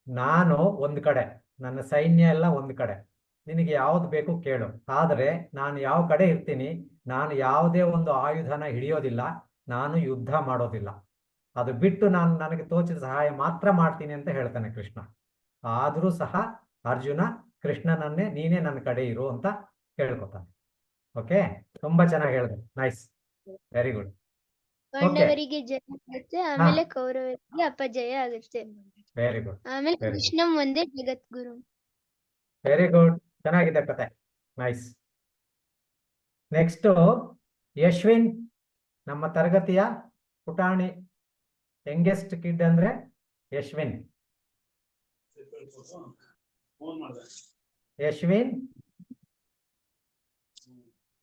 ನಾನು ಒಂದ್ ಕಡೆ, ನನ್ನ ಸೈನ್ಯ ಎಲ್ಲ ಒಂದ್ ಕಡೆ, ನಿನಗೆ ಯಾವ್ದು ಬೇಕು ಕೇಳು, ಆದ್ರೆ ನಾನು ಯಾವ ಕಡೆ ಇರ್ತೀನಿ, ನಾನು ಯಾವುದೇ ಒಂದು ಆಯುಧನ ಹಿಡಿಯೋದಿಲ್ಲ, ನಾನು ಯುದ್ಧ ಮಾಡೋದಿಲ್ಲ, ಅದು ಬಿಟ್ಟು ನಾನು ನನಗೆ ತೋಚಿದ ಸಹಾಯ ಮಾತ್ರ ಮಾಡ್ತೀನಿ ಅಂತ ಹೇಳ್ತಾನೆ ಕೃಷ್ಣ. ಆದ್ರೂ ಸಹ ಅರ್ಜುನ ಕೃಷ್ಣನನ್ನೇ ನೀನೇ ನನ್ನ ಕಡೆ ಇರು ಅಂತ ಕೇಳ್ಕೊತಾನೆ. ಓಕೆ, ತುಂಬಾ ಚೆನ್ನಾಗಿ ಹೇಳಿದೆ. Nice, very good. ಪಾಂಡವರಿಗೆ ಜಯ ಆಗುತ್ತೆ, ಆಮೇಲೆ ಕೌರವರಿಗೆ ಅಪಜಯ ಆಗುತ್ತೆ. ವೆರಿ ಗುಡ್, ಆಮೇಲೆ ವೆರಿ ಗುಡ್, ಕೃಷ್ಣ ಒಂದೇ ಜಗದ್ಗುರು. Very good. ಚೆನ್ನಾಗಿದೆ ಕತೆ. ನೈಸ್. ನೆಕ್ಸ್ಟ್ ಯಶ್ವಿನ್, ನಮ್ಮ ತರಗತಿಯ ಪುಟಾಣಿ, ಯಂಗೆಸ್ಟ್ ಕಿಡ್ ಅಂದ್ರೆ ಯಶ್ವಿನ್. ಯಶ್ವಿನ್,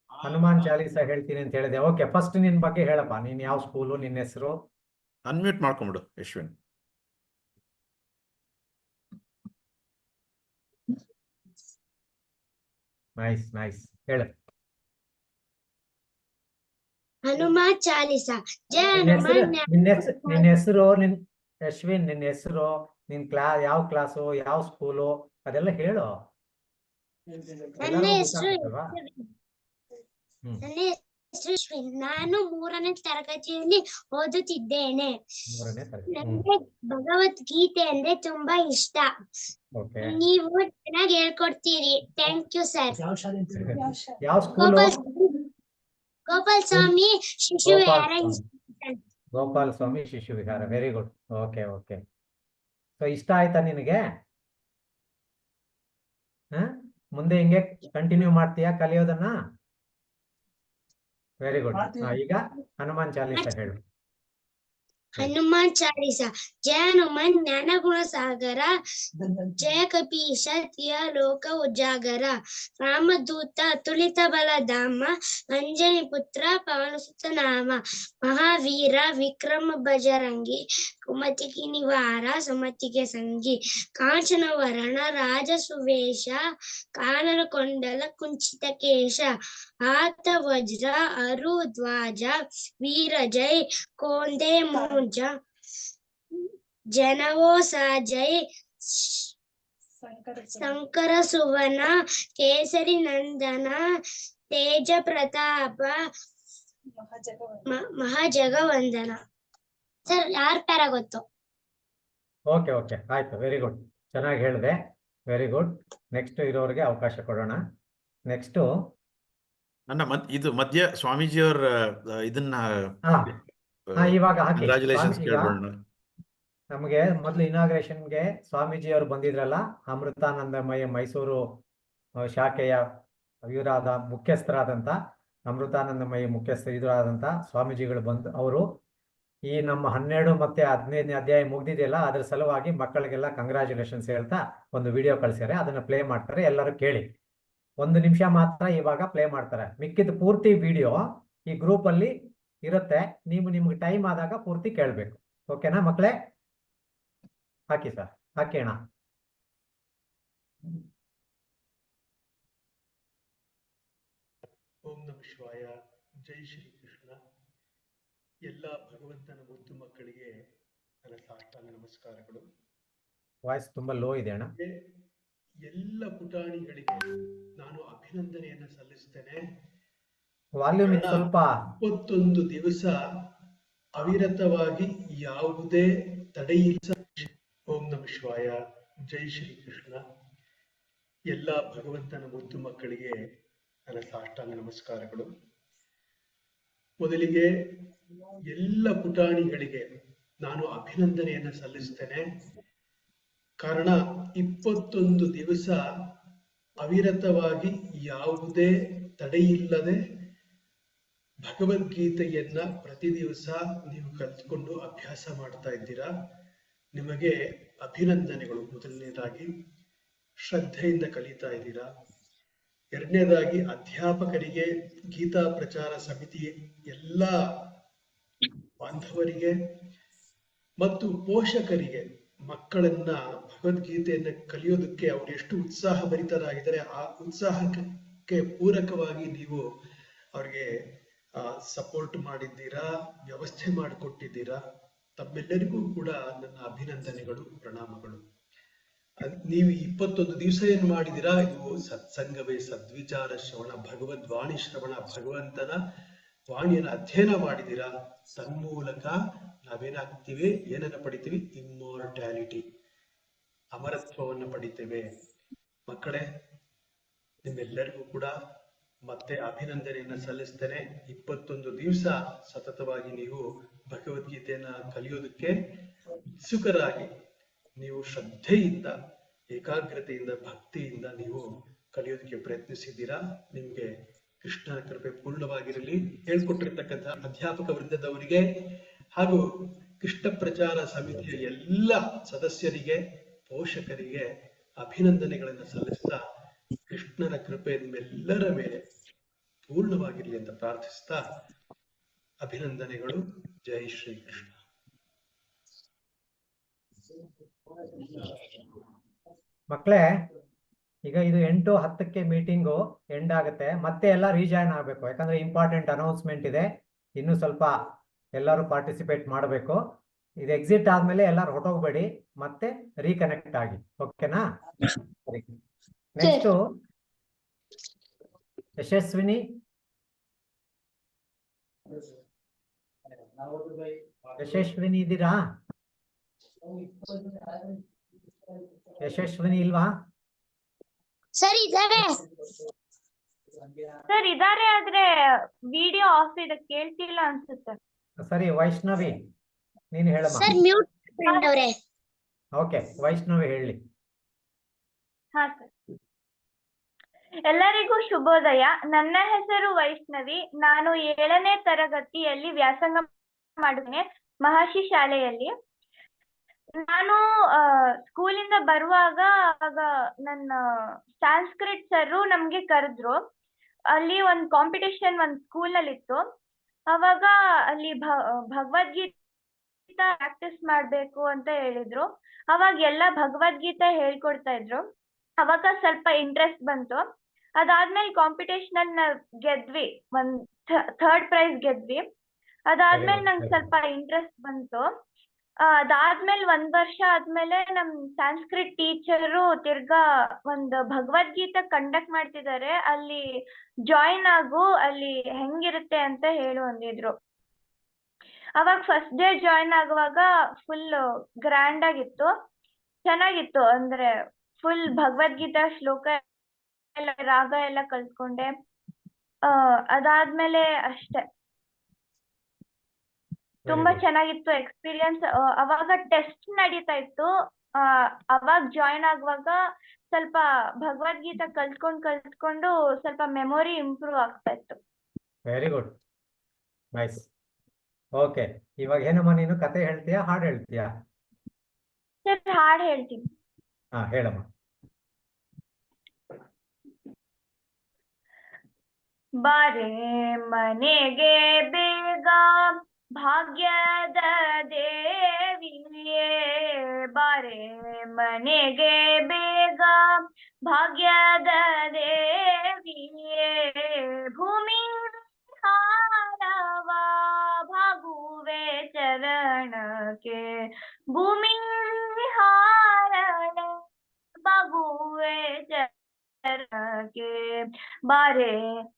ಹನುಮಾನ್ ಚಾಲೀಸ ಹೇಳ್ತೀನಿ ಅಂತ ಹೇಳಿದೆ. ಓಕೆ, ಫಸ್ಟ್ ನಿನ್ ಬಗ್ಗೆ ಹೇಳಪ್ಪ. ನೀನ್ ಯಾವ ಸ್ಕೂಲು, ನಿನ್ನ ಹೆಸರು? ಅನ್ಮ್ಯೂಟ್ ಮಾಡ್ಕೊಂಬಿಡು ಯಶ್ವಿನ್. ನೈಸ್ ನೈಸ್, ಹೇಳು. ಹನುಮಾನ್ ಚಾಲಿಸ. ಜಯ ನಿನ್ನ ಹೆಸರು ಯಶ್ವಿನ್, ನಿನ್ನ ಹೆಸರು, ನಿನ್ ಯಾವ ಕ್ಲಾಸು, ಯಾವ ಸ್ಕೂಲು, ಅದೆಲ್ಲ ಹೇಳು. ನನ್ನ ಹೆಸರು ಯಶ್ವಿನ್. ನಾನು 3ನೇ ತರಗತಿಯಲ್ಲಿ ಓದುತ್ತಿದ್ದೇನೆ. 3ನೇ ತರಗತಿ. ನನಗೆ ಭಗವದ್ಗೀತೆ ಅಂದ್ರೆ ತುಂಬಾ ಇಷ್ಟ. ಓಕೆ, ನೀವು ಚೆನ್ನಾಗಿ ಹೇಳ್ಕೊಡ್ತೀರಿ. Thank you sir. ಯಾವ school? Gopal Swamy Shishu Vihara. Gopal Swamy Shishu Vihara. Very good. Okay okay. So ಇಷ್ಟ ಆಯ್ತಾ ನಿನಗೆ? ಮುಂದೆ ಹಿಂಗೆ ಕಂಟಿನ್ಯೂ ಮಾಡ್ತೀಯಾ ಕಲಿಯೋದನ್ನ? Very good. ಈಗ ಹನುಮಾನ್ ಚಾಲೀಸ ಹೇಳು. ಹನುಮಾನ್ ಚಾಲಿಸ. ಜಯ ಹನುಮಾನ್ ಜ್ಞಾನ ಗುಣ ಸಾಗರ, ಜಯ ಕಪೀಶ ತಿಯ ಲೋಕ ಉಜಾಗರ, ರಾಮದೂತ ಅತುಲಿತ ಬಲಧಾಮ, ಅಂಜನಿ ಪುತ್ರ ಪವನಸುತ ನಾಮ, ಮಹಾವೀರ ವಿಕ್ರಮ ಬಜರಂಗಿ, ಕುಮತಿಗೆ ನಿವಾರ ಸುಮತಿಗೆ ಸಂಗಿ, ಕಾಂಚನ ವರ್ಣ ರಾಜ ಸುವೇಶ, ಕಾನನ ಕೊಂಡಲ ಕುಂಚಿತ ಕೇಶ, ಆತ ವಜ್ರ ಅರು ಧ್ವಜ, ವೀರ ಜೈ ಕೊಂದೆ ಮೂಂಜ, ಜನವೋ ಸಾಜೈ ಶಂಕರ ಸುವನ, ಕೇಸರಿ ನಂದನ, ತೇಜ ಪ್ರತಾಪ, ಮಹಾಜಗವಂದನ. ಸರ್ ಯಾರ ಪ್ಯಾರ ಗೊತ್ತು? ಓಕೆ ಓಕೆ, ಆಯ್ತು. ವೆರಿ ಗುಡ್, ಚೆನ್ನಾಗಿ ಹೇಳಿದೆ. Very good. ನೆಕ್ಸ್ಟ್ ಇರೋರಿಗೆ ಅವಕಾಶ ಕೊಡೋಣ. ನೆಕ್ಸ್ಟ್ ಇದು ಮಧ್ಯ ಸ್ವಾಮೀಜಿಯವ್ರ ಇದನ್ನ ಇವಾಗ ಹಾಕಿ. ಕಂಗ್ರಾಚುಲೇಷನ್ಸ್ ಕೇಳ್ಬೋಣ. ನಮಗೆ ಮೊದಲು ಇನಾಗ್ರೇಷನ್ಗೆ ಸ್ವಾಮೀಜಿ ಅವರು ಬಂದಿದ್ರಲ್ಲ, ಅಮೃತಾನಂದಮಯ ಮೈಸೂರು ಶಾಖೆಯ ಇವರಾದ ಮುಖ್ಯಸ್ಥರಾದಂಥ ಅಮೃತಾನಂದಮಯ ಇದರಾದಂಥ ಸ್ವಾಮೀಜಿಗಳು ಬಂದು ಅವರು ಈ ನಮ್ಮ 12 ಮತ್ತೆ 15ನೇ ಅಧ್ಯಾಯ ಮುಗ್ದಿದೆಯಲ್ಲ, ಅದ್ರ ಸಲುವಾಗಿ ಮಕ್ಕಳಿಗೆಲ್ಲ ಕಂಗ್ರಾಚುಲೇಷನ್ಸ್ ಹೇಳ್ತಾ ಒಂದು ವಿಡಿಯೋ ಕಳಿಸ್ಯಾರೆ. ಅದನ್ನ ಪ್ಲೇ ಮಾಡ್ತಾರೆ, ಎಲ್ಲರೂ ಕೇಳಿ. 1 ನಿಮಿಷ ಮಾತ್ರ ಇವಾಗ ಪ್ಲೇ ಮಾಡ್ತಾರೆ. ಮಿಕ್ಕಿದ ಪೂರ್ತಿ ವಿಡಿಯೋ ಈ ಗ್ರೂಪ್ ಅಲ್ಲಿ ಇರುತ್ತೆ. ನಿಮ್ಗೆ ಟೈಮ್ ಆದಾಗ ಪೂರ್ತಿ ಕೇಳಬೇಕು. ಓಕೆನಾ ಮಕ್ಕಳೇ? ಹಾಕಿ ಸರ್, ಹಾಕಿ ಅಣ್ಣ. ಓಂ ನಮಃ ಶಿವಾಯ. ಜೈ ಶ್ರೀ ಕೃಷ್ಣ. ಎಲ್ಲ ಭಗವಂತನ ಮುದ್ದು ಮಕ್ಕಳಿಗೆ ನನ್ನ ಸಾಷ್ಟಾಂಗ ನಮಸ್ಕಾರಗಳು. ವಾಯ್ಸ್ ತುಂಬಾ ಲೋ ಇದೆ ಅಣ್ಣ. ಎಲ್ಲ ಪುಟಾಣಿಗಳಿಗೆ ನಾನು ಅಭಿನಂದನೆಯನ್ನು ಸಲ್ಲಿಸ್ತೇನೆ. ವಾಲ್ಯೂಮ್ ಸ್ವಲ್ಪ 21 ದಿವಸ ಅವಿರತವಾಗಿ ಯಾವುದೇ ತಡೆಯಿಲ್ಲ. ಓಂ ನಮಃ ಶಿವಾಯ. ಜೈ ಶ್ರೀ ಕೃಷ್ಣ. ಎಲ್ಲ ಭಗವಂತನ ಮುದ್ದು ಮಕ್ಕಳಿಗೆ ನನ್ನ ಸಾಷ್ಟಾಂಗ ನಮಸ್ಕಾರಗಳು. ಮೊದಲಿಗೆ ಎಲ್ಲ ಪುಟಾಣಿಗಳಿಗೆ ನಾನು ಅಭಿನಂದನೆಯನ್ನು ಸಲ್ಲಿಸ್ತೇನೆ. ಕಾರಣ 21 ದಿವಸ ಅವಿರತವಾಗಿ ಯಾವುದೇ ತಡೆಯಿಲ್ಲದೆ ಭಗವದ್ಗೀತೆಯನ್ನ ಪ್ರತಿ ದಿವಸ ನೀವು ಕಲ್ತ್ಕೊಂಡು ಅಭ್ಯಾಸ ಮಾಡ್ತಾ ಇದ್ದೀರಾ. ನಿಮಗೆ ಅಭಿನಂದನೆಗಳು. ಮೊದಲನೇದಾಗಿ ಶ್ರದ್ಧೆಯಿಂದ ಕಲಿತಾ ಇದ್ದೀರಾ. ಎರಡನೇದಾಗಿ ಅಧ್ಯಾಪಕರಿಗೆ, ಗೀತಾ ಪ್ರಚಾರ ಸಮಿತಿ ಎಲ್ಲ ಬಾಂಧವರಿಗೆ ಮತ್ತು ಪೋಷಕರಿಗೆ ಮಕ್ಕಳನ್ನ ಭಗವದ್ಗೀತೆಯನ್ನ ಕಲಿಯೋದಕ್ಕೆ ಅವ್ರು ಎಷ್ಟು ಉತ್ಸಾಹ ಭರಿತರಾಗಿದ್ದಾರೆ, ಆ ಉತ್ಸಾಹಕ್ಕೆ ಪೂರಕವಾಗಿ ನೀವು ಅವ್ರಿಗೆ ಸಪೋರ್ಟ್ ಮಾಡಿದ್ದೀರಾ, ವ್ಯವಸ್ಥೆ ಮಾಡಿಕೊಟ್ಟಿದ್ದೀರಾ. ತಮ್ಮೆಲ್ಲರಿಗೂ ಕೂಡ ನನ್ನ ಅಭಿನಂದನೆಗಳು, ಪ್ರಣಾಮಗಳು. ನೀವು 21 ದಿವಸ ಏನ್ ಮಾಡಿದಿರಾ, ಇದು ಸತ್ಸಂಗವೇ ಸದ್ವಿಚಾರ ಶ್ರವಣ, ಭಗವದ್ವಾಣಿ ಶ್ರವಣ, ಭಗವಂತನ ವಾಣಿಯನ್ನು ಅಧ್ಯಯನ ಮಾಡಿದಿರಾ. ತನ್ಮೂಲಕ ನಾವೇನಾಗ್ತೀವಿ, ಏನನ್ನ ಪಡಿತೀವಿ? ಇಮ್ಮೋರ್ಟ್ಯಾಲಿಟಿ, ಅಮರತ್ವವನ್ನು ಪಡಿತೇವೆ. ಮಕ್ಕಳೇ, ನಿಮ್ಮೆಲ್ಲರಿಗೂ ಕೂಡ ಮತ್ತೆ ಅಭಿನಂದನೆಯನ್ನ ಸಲ್ಲಿಸ್ತೇನೆ. 21 ದಿವಸ ಸತತವಾಗಿ ನೀವು ಭಗವದ್ಗೀತೆಯನ್ನ ಕಲಿಯೋದಕ್ಕೆ ಉತ್ಸುಕರಾಗಿ, ನೀವು ಶ್ರದ್ಧೆಯಿಂದ, ಏಕಾಗ್ರತೆಯಿಂದ, ಭಕ್ತಿಯಿಂದ ನೀವು ಕಲಿಯೋದಕ್ಕೆ ಪ್ರಯತ್ನಿಸಿದ್ದೀರಾ. ನಿಮ್ಗೆ ಕೃಷ್ಣನ ಕೃಪೆ ಪೂರ್ಣವಾಗಿರಲಿ. ಹೇಳ್ಕೊಟ್ಟಿರ್ತಕ್ಕಂಥ ಅಧ್ಯಾಪಕ ವೃಂದದವರಿಗೆ ಹಾಗೂ ಕೃಷ್ಣ ಪ್ರಚಾರ ಸಮಿತಿಯ ಎಲ್ಲ ಸದಸ್ಯರಿಗೆ, ಪೋಷಕರಿಗೆ ಅಭಿನಂದನೆಗಳನ್ನು ಸಲ್ಲಿಸ್ತಾ, ಕೃಷ್ಣನ ಕೃಪೆ ನಿಮ್ಮೆಲ್ಲರ ಮೇಲೆ ಪೂರ್ಣವಾಗಿರಲಿ ಅಂತ ಪ್ರಾರ್ಥಿಸ್ತಾ ಅಭಿನಂದನೆಗಳು. ಜೈ ಶ್ರೀ ಕೃಷ್ಣ. ಮಕ್ಕಳೇ, ಈಗ ಇದು 8:10ಕ್ಕೆ ಮೀಟಿಂಗು ಎಂಡ್ ಆಗುತ್ತೆ. ಮತ್ತೆ ಎಲ್ಲ ರೀಜಾಯ್ನ್ ಆಗಬೇಕು, ಯಾಕಂದ್ರೆ ಇಂಪಾರ್ಟೆಂಟ್ ಅನೌನ್ಸ್ಮೆಂಟ್ ಇದೆ. ಇನ್ನು ಸ್ವಲ್ಪ ಎಲ್ಲರೂ ಪಾರ್ಟಿಸಿಪೇಟ್ ಮಾಡಬೇಕು. ಇದು ಎಕ್ಸಿಟ್ ಆದ್ಮೇಲೆ ಎಲ್ಲರೂ ಹೊರಟೋಗ್ಬೇಡಿ, ಮತ್ತೆ ರೀಕನೆಕ್ಟ್ ಆಗಿ. ಓಕೆನಾ? ಸರಿ. ನೆಕ್ಸ್ಟ್ ಯಶಸ್ವಿನಿ. ಯಶಸ್ವಿನಿ ಇದ್ದೀರಾ? ಯಶಸ್ವಿನಿ ಇಲ್ವಾ? ಸರ್ ಇದಾರೆ. ಸರ್ ಇದಾರೆ, ಆದ್ರೆ ವಿಡಿಯೋ ಆಫ್ ಇದೆ, ಕೇಳ್ತಿಲ್ಲ ಅನ್ಸುತ್ತೆ. ಸರಿ, ವೈಷ್ಣವಿ ನೀನು ಹೇಳಮ್ಮ. ಸರ್ ಮ್ಯೂಟ್ ಮಾಡ್ದವ್ರೆ. ಓಕೆ, ವೈಷ್ಣವಿ ಹೇಳಿ. ಹಾ ಸರ್. ಎಲ್ಲರಿಗೂ ಶುಭೋದಯ. ನನ್ನ ಹೆಸರು ವೈಷ್ಣವಿ. ನಾನು 7ನೇ ತರಗತಿಯಲ್ಲಿ ವ್ಯಾಸಂಗ ಮಾಡುತ್ತೇನೆ ಮಹರ್ಷಿ ಶಾಲೆಯಲ್ಲಿ. ನಾನು ಸ್ಕೂಲಿಂದ ಬರುವಾಗ ಆಗ ನನ್ನ ಸಂಸ್ಕೃತ್ ಸರ್ ನಮ್ಗೆ ಕರೆದ್ರು. ಅಲ್ಲಿ ಒಂದು ಕಾಂಪಿಟೇಷನ್ ಒಂದು ಸ್ಕೂಲ್ ನಲ್ಲಿ ಇತ್ತು. ಅವಾಗ ಅಲ್ಲಿ ಭಗವದ್ಗೀತಾ ಪ್ರಾಕ್ಟೀಸ್ ಮಾಡ್ಬೇಕು ಅಂತ ಹೇಳಿದ್ರು. ಅವಾಗ ಎಲ್ಲ ಭಗವದ್ಗೀತೆ ಹೇಳ್ಕೊಡ್ತಾ ಇದ್ರು. ಅವಾಗ ಸ್ವಲ್ಪ ಇಂಟ್ರೆಸ್ಟ್ ಬಂತು. ಅದಾದ್ಮೇಲೆ ಕಾಂಪಿಟೇಷನ್ ಗೆದ್ವಿ, ಒಂದ್ 3rd ಪ್ರೈಸ್ ಗೆದ್ವಿ. ಅದಾದ್ಮೇಲೆ ನಂಗೆ ಸ್ವಲ್ಪ ಇಂಟ್ರೆಸ್ಟ್ ಬಂತು. ಅದಾದ್ಮೇಲೆ 1 ವರ್ಷ ಆದ್ಮೇಲೆ ನಮ್ ಸಂಸ್ಕೃತ್ ಟೀಚರು ತಿರ್ಗಾ ಒಂದು ಭಗವದ್ಗೀತಾ ಕಂಡಕ್ಟ್ ಮಾಡ್ತಿದ್ದಾರೆ, ಅಲ್ಲಿ ಜಾಯಿನ್ ಆಗು, ಅಲ್ಲಿ ಹೆಂಗಿರುತ್ತೆ ಅಂತ ಹೇಳು ಅಂದಿದ್ರು. ಅವಾಗ ಫಸ್ಟ್ ಡೇ ಜಾಯಿನ್ ಆಗುವಾಗ ಫುಲ್ ಗ್ರ್ಯಾಂಡ್ ಆಗಿತ್ತು, ಚೆನ್ನಾಗಿತ್ತು. ಅಂದ್ರೆ ಫುಲ್ ಭಗವದ್ಗೀತಾ ಶ್ಲೋಕ ಎಲ್ಲ, ರಾಗ ಎಲ್ಲ ಕಲ್ತ್ಕೊಂಡೆ. ಅದಾದ್ಮೇಲೆ ಅಷ್ಟೇ, ತುಂಬಾ ಚೆನ್ನಾಗಿತ್ತು ಎಕ್ಸ್ಪೀರಿಯನ್ಸ್. ಅವಾಗ ಟೆಸ್ಟ್ ನಡೀತಾ ಇತ್ತು. ಅವಾಗ ಜಾಯಿನ್ ಆಗುವಾಗ ಸ್ವಲ್ಪ ಭಗವದ್ಗೀತಾ ಕಲ್ತ್ಕೊಂಡು ಸ್ವಲ್ಪ ಮೆಮೊರಿ ಇಂಪ್ರೂವ್ ಆಗ್ತಾ ಇತ್ತು. Very good, nice. ಓಕೆ, ಇವಾಗ ಏನಮ್ಮ ನೀನು ಕತೆ ಹೇಳ್ತೀಯಾ, ಹಾಡು ಹೇಳ್ತೀಯಾ? ಸರ್ ಹಾಡು ಹೇಳ್ತೀನಿ. ಹಾ, ಹೇಳಮ್ಮ. ಬಾರೆ ಮನೆಗೆ ಬೇಗ ಭಾಗ್ಯದ ದೇವಿಯೇ, ಬಾರೆ ಮನೆಗೆ ಬೇಗ ಭಾಗ್ಯದ ದೇವಿಯೇ, ಭೂಮಿ ಹಾರವ ಭಾಗುವೆ ಚರಣಕ್ಕೆ, ಭೂಮಿ ಹಾರಣ ಭಾಗುವೆ ಚರಣಕ್ಕೆ, ಬಾರೆ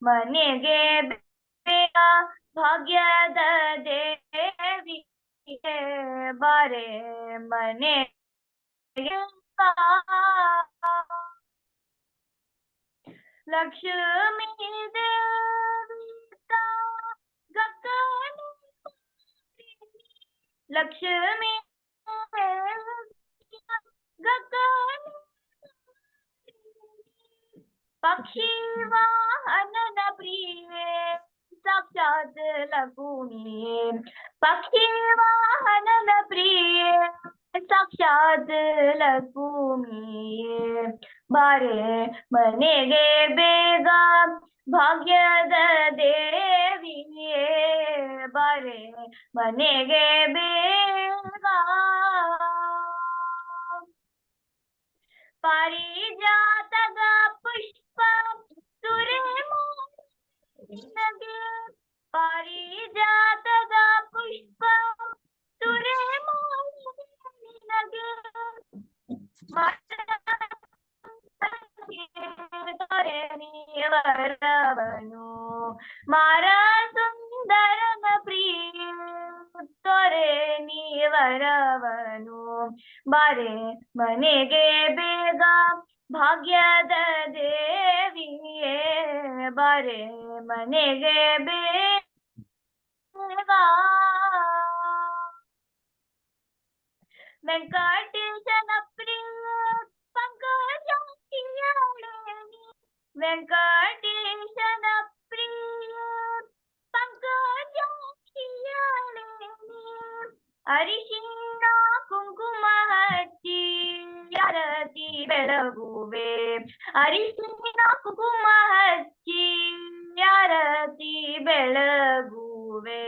ಮನೆಗೆ ಬೇಗ ಭಾಗ್ಯದ ದೇವಿ, ಬಾರೆ ಮನೆಗೆ ಲಕ್ಷ್ಮೀ ದೇವಿ ಗಗನ, ಲಕ್ಷ್ಮೀ ಗಗನ ಪಕ್ಷಿ ವಾಹನನ ಪ್ರಿಯೆ, साक्षात लकुमिये पक्षी वाहनन प्रिये साक्षात लकुमिये बारे मनेगे ಬೇಗ ಭಾಗ್ಯದ ದೇವಿಯೇ ಬಾರೆ ಮನೆಗೆ ಬೇಗ ಪಾರಿಜಾತದ ಪುಷ್ಪ ಸುರೇಮೋನಿನಗೆ ಪಾರಿಜಾತದ ಪುಷ್ಪ ಸುರೇಮೋನಿನಗೆ ವರವನು ಮಾರ ಸುಂದರನ ಪ್ರಿಯ ತೊರೆ ನೀವರವನು ಬಾರೆ ಮನೆಗೆ ಬೇಗ ಭಾಗ್ಯದ ದೇವಿಯೇ ಬಾರೆ ಮನೆಗೆ ಬೇಗ ವೆಂಕಟೇಶನ ಪ್ರಿಯ ಪಂಕಜಾಕ್ಷಿಯಾಳೇನಿ ವೆಂಕಟೇಶನ ಪ್ರಿಯ ಪಂಕಜಾಕ್ಷಿಯಾಳೇನಿ ಅರಿಶಿಣ ಕುಂಕುಮ ಹಚ್ಚಿ ಅರತಿ ಬೆಳಗುವೆ ಅರಿಶಿಣ ಕುಂಕುಮ ಹಚ್ಚಿ ಅರತಿ ಬೆಳಗುವೆ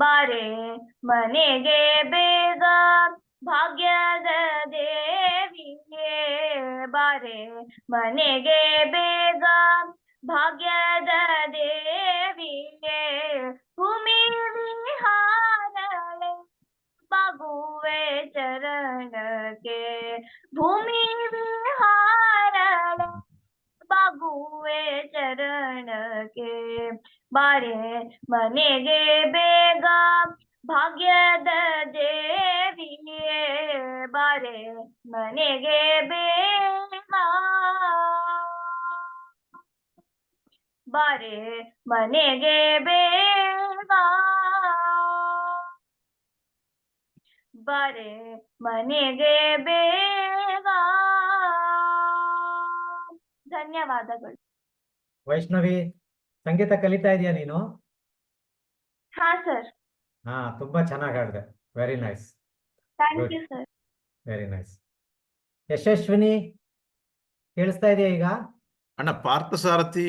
ಬಾರೆ ಮನೆಗೆ ಬೇಗ ಭಾಗ್ಯದ ದೇವಿಯೇ ಬಾರೆ ಮನೆಗೆ ಬೇಗ ಭಾಗ್ಯದ ದೇವಿಯೇ ಭೂಮಿ ವಿಹಾರಳೆ ಬಾಗುವೆ ಚರಣಕ್ಕೆ ಭೂಮಿ ವಿಹಾರಳೆ ಬಾಗುವೆ ಚರಣಕ್ಕೆ ಬಾರೆ ಮನೆಗೆ ಬೇಗ ಭಾಗ್ಯದ ದೇವಿಯೇ ಬಾರೆ ಮನೆಗೆ ಬೇಗ ಬಾರೆ ಮನೆಗೆ ಬೇಗ ಬಾರೆ ಮನೆಗೆ ಬೇಗ ಧನ್ಯವಾದಗಳು. ವೈಷ್ಣವಿ, ಸಂಗೀತ ಕಲಿತಾ ಇದೀಯಾ ನೀನು? ಹಾ ಸರ್. ಹಾ, ತುಂಬಾ ಚೆನ್ನಾಗಿ ಹಾಡಿದೆ. Very nice, thank you sir. Very nice. Yashaswini, ಕೇಳಿಸ್ತಾ ಇದೆಯಾ ಈಗ? ಅಣ್ಣ, ಪಾರ್ಥಸಾರಥಿ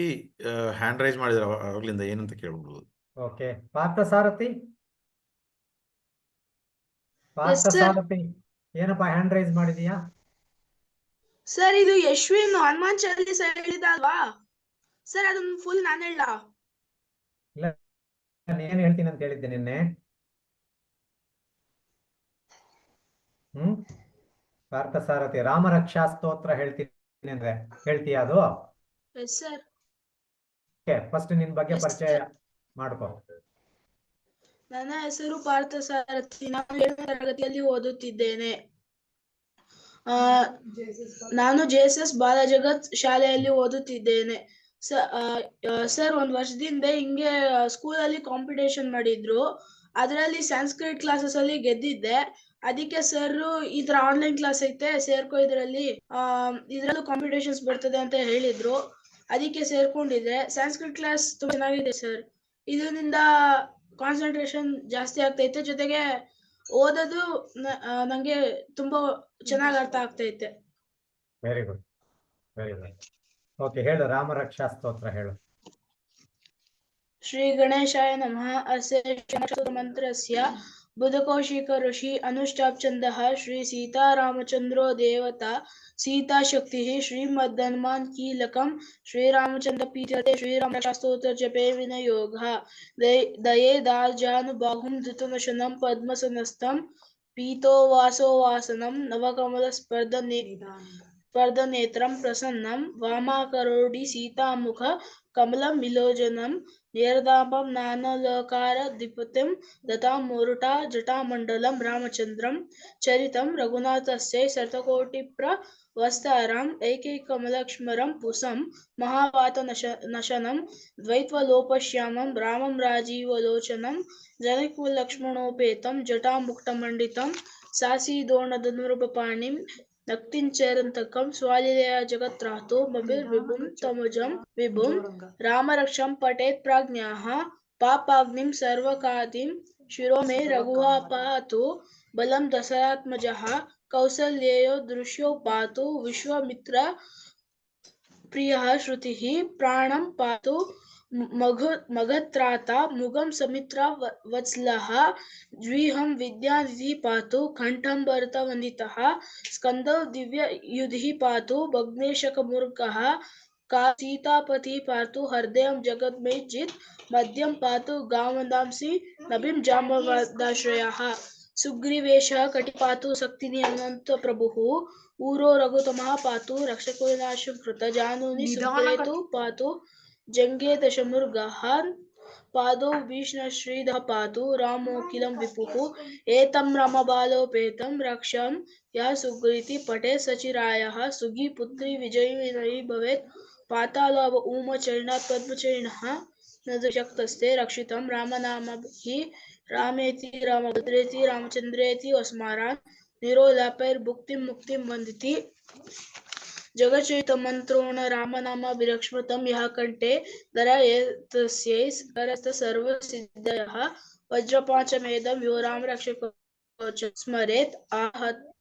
ಹ್ಯಾಂಡ್ ರೈಸ್ ಮಾಡಿದ್ರೆ ಅವಾಗ್ಲಿಂದ ಏನಂತ ಕೇಳ್ಬೋದು? ಓಕೆ, ಪಾರ್ಥಸಾರಥಿ ಪಾರ್ಥಸಾರಥಿ ಏನಪ್ಪ ಹ್ಯಾಂಡ್ ರೈಸ್ ಮಾಡಿದೀಯಾ? ಸರ್, ಇದು ಯಶ್ವಿನ್ ಹನುಮಾನ್ ಚಾಲೀಸ ಹೇಳಿದಲ್ವಾ ಸರ್? ಅದನ್ನ ಫುಲ್ ನಾನು ಹೇಳ? ಇಲ್ಲ, ಏನ್ ಹೇಳ್ತೀನಿ ಅಂತ ಹೇಳಿದ್ದೆ ನಿನ್ನೆ. ಪಾರ್ಥಸಾರಥಿ ರಾಮರಕ್ಷಾ ಸ್ತೋತ್ರ ಹೇಳ್ತೀನಿ ಅಂದ್ರೆ ಹೇಳ್ತೀಯಾ ಅದು? Yes sir. ಫಸ್ಟ್ ನಿನ್ ಬಗ್ಗೆ ಪರಿಚಯ ಮಾಡ್ಕೋ. ನನ್ನ ಹೆಸರು ಪಾರ್ಥಸಾರಥಿ. ನಾನು 7ನೇ ತರಗತಿಯಲ್ಲಿ ಓದುತ್ತಿದ್ದೇನೆ. ನಾನು JSS ಬಾಲಜಗತ್ ಶಾಲೆಯಲ್ಲಿ ಓದುತ್ತಿದ್ದೇನೆ. ಸರ್, ಒಂದ್ ವರ್ಷದಿಂದ ಹಿಂಗೆ ಸ್ಕೂಲಲ್ಲಿ ಕಾಂಪಿಟೇಷನ್ ಮಾಡಿದ್ರು. ಅದರಲ್ಲಿ ಸಂಸ್ಕೃತ್ ಕ್ಲಾಸಸ್ ಅಲ್ಲಿ ಗೆದ್ದಿದ್ದೆ. ಅದಕ್ಕೆ ಸರ್ ಈ ತರ ಆನ್ಲೈನ್ ಕ್ಲಾಸ್ ಐತೆ, ಸೇರ್ಕೋ ಇದ್ರಲ್ಲಿ, ಇದ್ರಲ್ಲೂ ಕಾಂಪಿಟೇಷನ್ಸ್ ಬರ್ತದೆ ಅಂತ ಹೇಳಿದ್ರು. ಅದಕ್ಕೆ ಸೇರ್ಕೊಂಡಿದ್ದೆ. ಸಂಸ್ಕೃತ್ ಕ್ಲಾಸ್ ತುಂಬಾ ಚೆನ್ನಾಗಿದೆ ಸರ್. ಇದರಿಂದ ಕಾನ್ಸಂಟ್ರೇಷನ್ ಜಾಸ್ತಿ ಆಗ್ತೈತೆ, ಜೊತೆಗೆ ಓದೋದು ನಂಗೆ ತುಂಬಾ ಚೆನ್ನಾಗಿ ಅರ್ಥ ಆಗ್ತೈತೆ. Very good, very good. Okay, ಹೇಳು, ರಾಮರಕ್ಷಾ ಸ್ತೋತ್ರ ಹೇಳು. ಶ್ರೀ ಗಣೇಶಾಯ ನಮಃ. ಅಸ್ಯ ಮಂತ್ರಸ್ಯ ಬುಧಕೌಶಿಕ ಋಷಿ ಅನುಷ್ಠಾಪ್ ಛಂದಃ ಶ್ರೀ ಸೀತಾರಾಮಚಂದ್ರೋ ದೇವತಾ सीता शक्ति श्रीमद्हनुमान कीलकम श्रीरामचंद्र पीठते श्रीरामरक्षास्तोत्र जपे विनयोगः दये दार्जानुबाहुं धृतनशनं पद्मसनस्थं पीतो वासो वासनं नवकमल स्पर्धनेत्रं प्रसन्नं वामाकरोडि सीतामुख कमलं विलोचनं निर्दापं नानालोकार द्विपतिं दतां मोरुटा जटामण्डलं रामचन्द्रं चरितं रघुनाथस्य शतकोटिप्रवस्तारम् ऐकैकमलक्ष्मरं पुसं महावातनशनं द्वैत्वलोपश्यामं रामं राजीवलोचनं जनकलक्ष्मणोपेतं जटामुक्तमण्डितं सासीदोणधनुर्भपाणिं नक्तिञ्चरन्तकं स्वालिलया जगत्रातो मभिर्विभुं तमुजं विभुं रामरक्षं पठेत् प्राज्ञाः पापाग्निं सर्वकादिं शिरो मे रघुः पातु बलं दशरथात्मजः कौसल्येयो दृश्यो पातु विश्वामित्र प्रियः श्रुतिः प्राणं पातु मगत्राता मुगं समित्रा वत्सलः द्विहं विद्यानिधिः पातु कण्ठं भरतवन्दितः स्कन्दौ दिव्ययुधिः पातु भग्नेशकमुर्गः का सीतापतिः पातु हृदयं जगद्मयजित् मध्यं पातु गावदांसि नभिं जाम्बवदाश्रयः सुग्रीवेशः कटिपातु शक्तिनियमन्त प्रभुः ऊरो रघुतमः पातु रक्षकोनाशं कृत जानुनि सुग्रीवेतु पातु जङ्गे दशमुर्गः पादौ भीष्णश्रीधः पातु रामोऽखिलं विपुः एतं रामबालोपेतं रक्षं यः सुग्रीति पठे सचिरायः सुगी पुत्री विजयी भवेत् पातालव ऊमचरणात् पद्मचरणः न शक्तस्ते रक्षितं रामनामभिः रामेति रामभद्रेति रामचन्द्रेति वस्मारान् निरोलापैर्भुक्तिं मुक्तिं वन्दिति जगच्चरितमन्त्रोण रामनामाभिरक्ष्मतं यः कण्ठे धरयेतस्यै करस्त सर्वसिद्धयः वज्रपाशमेधं यो रामरक्षको स्मरेत्